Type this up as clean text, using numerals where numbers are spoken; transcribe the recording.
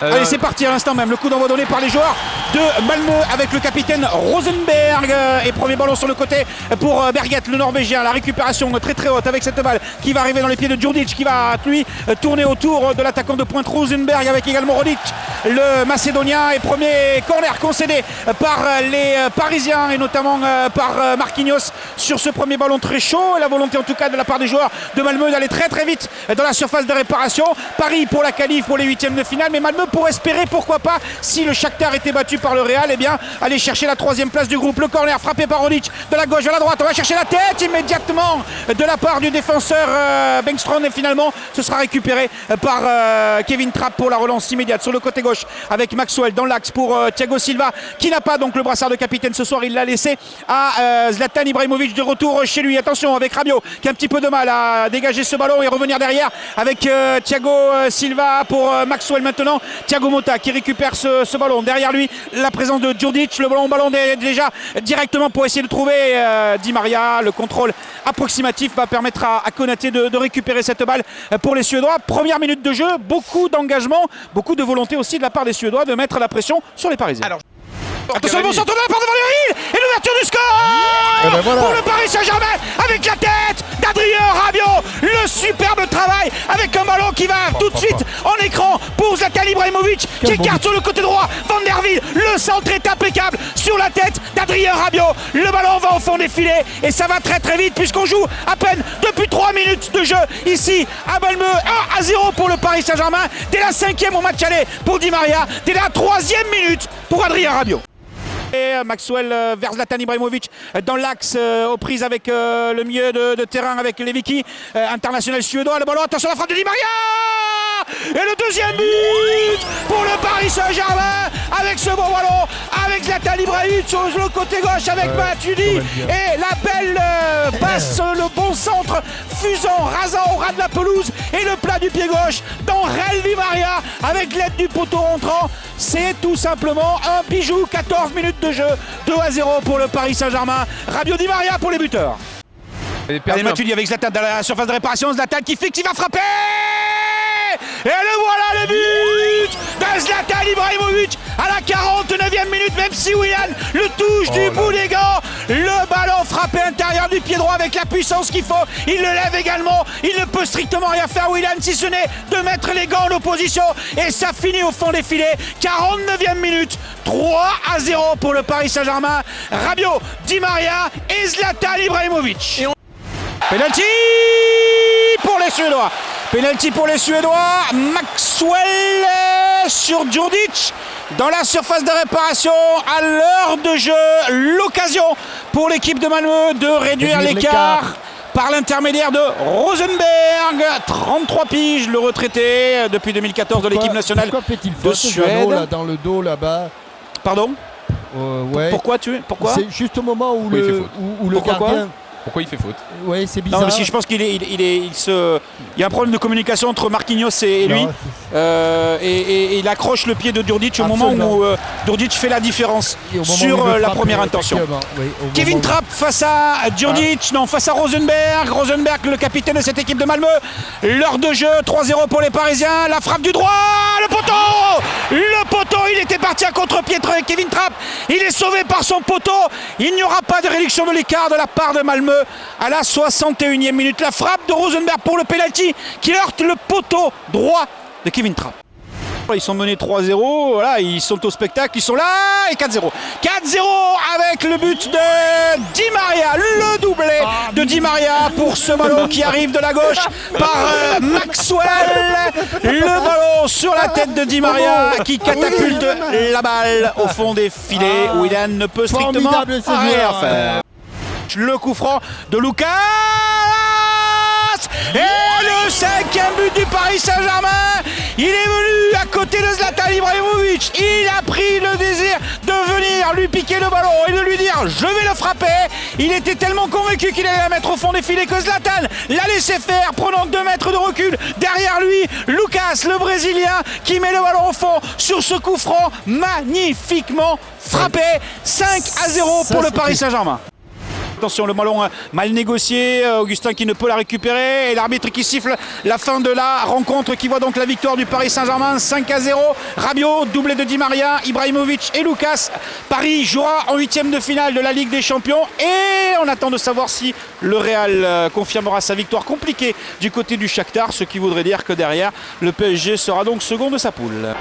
Allez, c'est parti à l'instant même. Le coup d'envoi donné par les joueurs de Malmö avec le capitaine Rosenberg. Et premier ballon sur le côté pour Berget, le Norvégien. La récupération très haute avec cette balle qui va arriver dans les pieds de Djurdjic, qui va lui tourner autour de l'attaquant de pointe Rosenberg avec également Rodic, le Macédonien. Et premier corner concédé par les Parisiens et notamment par Marquinhos sur ce premier ballon très chaud. Et la volonté en tout cas de la part des joueurs de Malmö d'aller très vite dans la surface de réparation. Paris pour la qualif pour les huitièmes de finale, mais Malmö pour espérer, pourquoi pas, si le Shakhtar était battu par le Real, eh bien aller chercher la troisième place du groupe. Le corner frappé par Rodic de la gauche vers la droite, on va chercher la tête immédiatement de la part du défenseur Bengtsson, et finalement ce sera récupéré par Kevin Trapp pour la relance immédiate sur le côté gauche avec Maxwell dans l'axe pour Thiago Silva, qui n'a pas donc le brassard de capitaine ce soir. Il l'a laissé à Zlatan Ibrahimovic de retour chez lui. Attention avec Rabiot qui a un petit peu de mal à dégager ce ballon et revenir derrière avec Thiago Silva pour Maxwell maintenant. Thiago Motta qui récupère ce ballon. Derrière lui la présence de Djurdjic, le ballon déjà directement pour essayer de trouver Di Maria. Le contrôle approximatif va permettre à Konaté de récupérer cette balle pour les Suédois. Première minute de jeu, beaucoup d'engagement, beaucoup de volonté aussi de la part des Suédois de mettre la pression sur les Parisiens. Alors, attention, le bon centre de la part devant les Lille et l'ouverture du score pour le Paris Saint-Germain avec la tête d'Adrien Rabiot. Le superbe travail avec un ballon qui va tout de suite en écran pour Zlatan Ibrahimovic qui écarte sur le côté droit. Van der Wiel, le centre est impeccable sur la tête d'Adrien Rabiot. Le ballon va au fond des filets et ça va très vite puisqu'on joue à peine depuis 3 minutes de jeu ici à Malmö. 1-0 pour le Paris Saint-Germain dès la 5e au match aller pour Di Maria, dès la 3e minute pour Adrien Rabiot. Maxwell vers Zlatan Ibrahimovic dans l'axe aux prises avec le milieu de terrain avec Lewicki, international suédois. Le ballon, attention à la frappe de Di Maria et le deuxième but pour le Paris Saint-Germain avec ce bon ballon avec Zlatan Ibrahimovic sur le côté gauche avec Matuidi et la belle passe, le bon centre fusant, rasant au ras de la pelouse et le plat du pied gauche d'Angel Di Maria avec l'aide du poteau rentrant. C'est tout simplement un bijou. 14 minutes de jeu, 2-0 pour le Paris Saint-Germain. Rabiot, Di Maria pour les buteurs. Allez, Matuidi avec Zlatan dans la surface de réparation. Zlatan qui fixe, il va frapper. Et le voilà le but de Zlatan Ibrahimovic à la 49e minute, même si Willian le touche du bout des gants. Le ballon frappé intérieur du pied droit avec la puissance qu'il faut. Il le lève également. Il ne peut strictement rien faire, Willian, si ce n'est de mettre les gants en opposition. Et ça finit au fond des filets. 49e minute, 3-0 pour le Paris Saint-Germain. Rabiot, Di Maria et Zlatan Ibrahimovic. Penalty pour les Suédois. Penalty pour les Suédois. Maxwell sur Djurdjic dans la surface de réparation à l'heure de jeu. L'occasion pour l'équipe de Malmö de réduire l'écart par l'intermédiaire de Rosenberg. 33 piges, le retraité depuis 2014 de l'équipe nationale de Suède. Là, dans le dos là-bas. Pardon ouais. Pourquoi c'est juste au moment où le gardien... Pourquoi il fait faute? Oui, c'est bizarre. Non, parce que je pense qu'il y a un problème de communication entre Marquinhos et lui. Et il accroche le pied de Djurdjic au moment où Djurdjic fait la différence sur la première intention. Oui, Kevin Trapp face à Djurdjic, face à Rosenberg. Rosenberg, le capitaine de cette équipe de Malmö. L'heure de jeu, 3-0 pour les Parisiens. La frappe du droit, le poteau, il était parti à contre-pied de Kevin Trapp. Il est sauvé par son poteau. Il n'y aura pas de réduction de l'écart de la part de Malmö. À la 61e minute, la frappe de Rosenberg pour le penalty qui heurte le poteau droit de Kevin Trapp. Ils sont menés 3-0, voilà, ils sont au spectacle, ils sont là et 4-0. 4-0 avec le but de Di Maria, le doublé de Di Maria pour ce ballon qui arrive de la gauche par Maxwell. Le ballon sur la tête de Di Maria qui catapulte la balle au fond des filets où Willian ne peut strictement rien faire. Le coup franc de Lucas et le 5e but du Paris Saint-Germain. Il est venu à côté de Zlatan Ibrahimovic. Il a pris le désir de venir lui piquer le ballon et de lui dire je vais le frapper. Il était tellement convaincu qu'il allait la mettre au fond des filets que Zlatan l'a laissé faire, prenant 2 mètres de recul. Derrière lui, Lucas, le Brésilien, qui met le ballon au fond sur ce coup franc magnifiquement frappé. 5-0 pour le Paris Saint-Germain. Attention, le ballon mal négocié, Augustin qui ne peut la récupérer et l'arbitre qui siffle la fin de la rencontre qui voit donc la victoire du Paris Saint-Germain 5-0. Rabiot, doublé de Di Maria, Ibrahimovic et Lucas. Paris jouera en 8e de finale de la Ligue des Champions et on attend de savoir si le Real confirmera sa victoire compliquée du côté du Shakhtar, ce qui voudrait dire que derrière le PSG sera donc second de sa poule.